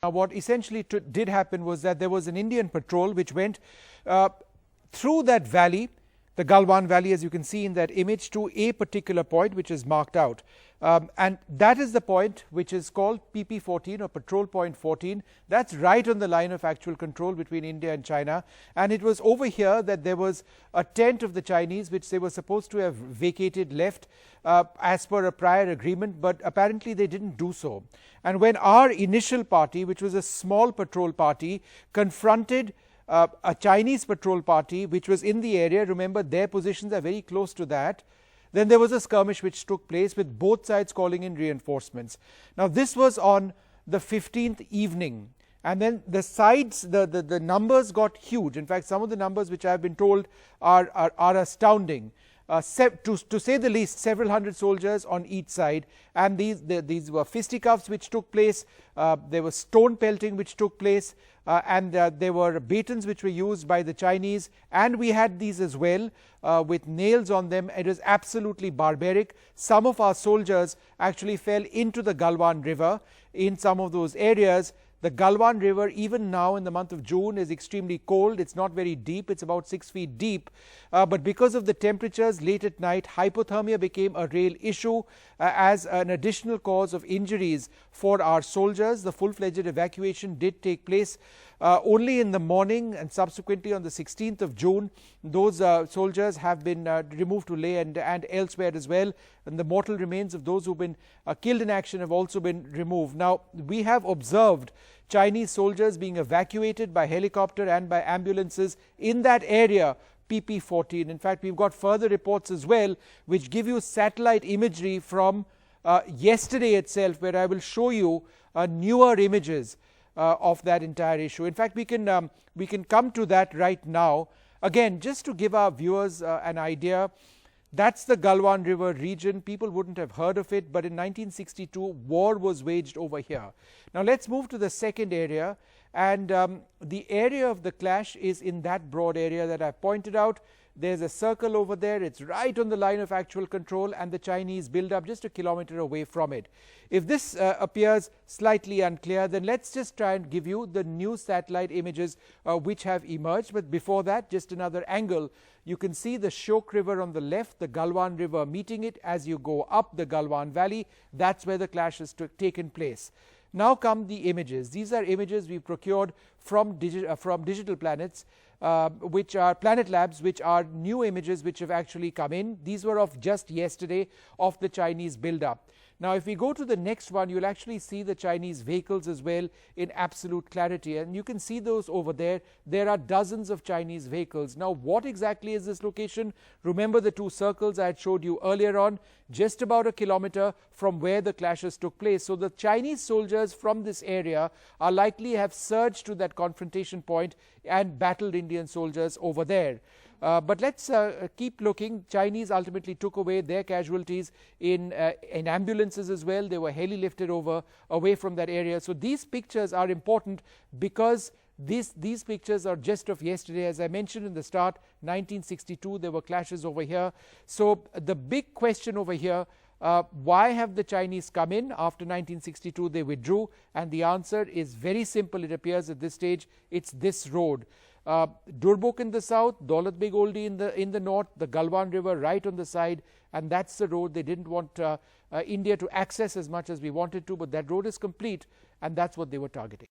Now, what essentially did happen was that there was an Indian patrol which went through that valley, the Galwan Valley, as you can see in that image, to a particular point which is marked out. And that is the point which is called PP14 or Patrol Point 14. That's right on the line of actual control between India and China. And it was over here that there was a tent of the Chinese which they were supposed to have vacated, left as per a prior agreement, but apparently they didn't do so. And when our initial party, which was a small patrol party, confronted a Chinese patrol party which was in the area, remember their positions are very close to that, then there was a skirmish which took place with both sides calling in reinforcements. Now this was on the 15th evening, and then the sides, the numbers got huge. In fact, some of the numbers which I have been told are astounding. To say the least, several hundred soldiers on each side, and these were fisticuffs which took place, there was stone pelting which took place, and there were batons which were used by the Chinese, and we had these as well with nails on them. It was absolutely barbaric. Some of our soldiers actually fell into the Galwan River in some of those areas. The Galwan River, even now in the month of June, is extremely cold. It's not very deep. It's about 6 feet deep. But because of the temperatures late at night, hypothermia became a real issue as an additional cause of injuries for our soldiers. The full-fledged evacuation did take place only in the morning, and subsequently on the 16th of June, those soldiers have been removed to Leh and elsewhere as well. And the mortal remains of those who've been killed in action have also been removed. Now, we have observed Chinese soldiers being evacuated by helicopter and by ambulances in that area, PP14. In fact, we've got further reports as well which give you satellite imagery from yesterday itself, where I will show you newer images of that entire issue. In fact, we can come to that right now. Again, just to give our viewers an idea, that's the Galwan River region. People wouldn't have heard of it, but in 1962, war was waged over here. Now let's move to the second area, and the area of the clash is in that broad area that I pointed out. There's a circle over there. It's right on the line of actual control, and the Chinese build up just a kilometer away from it. If this appears slightly unclear, then let's just try and give you the new satellite images which have emerged. But before that, just another angle. You can see the Shok River on the left, the Galwan River meeting it as you go up the Galwan Valley. That's where the clash has taken place. Now come the images. These are images we procured from Digital Planets, which are Planet Labs, which are new images which have actually come in. These were of just yesterday of the Chinese build-up. Now, if we go to the next one, you'll actually see the Chinese vehicles as well in absolute clarity, and you can see those over there. There are dozens of Chinese vehicles. Now, what exactly is this location? Remember the two circles I had showed you earlier on, just about a kilometer from where the clashes took place. So the Chinese soldiers from this area are likely have surged to that confrontation point and battled Indian soldiers over there. But let's keep looking. Chinese ultimately took away their casualties in ambulances as well. They were heli-lifted away from that area. So these pictures are important because these pictures are just of yesterday. As I mentioned in the start, 1962, there were clashes over here. So the big question over here, why have the Chinese come in? After 1962, they withdrew, and the answer is very simple. It appears at this stage, it's this road. Durbuk in the south, Daulat Beg Oldi in the north, the Galwan River right on the side, and that's the road they didn't want India to access as much as we wanted to, but that road is complete, and that's what they were targeting.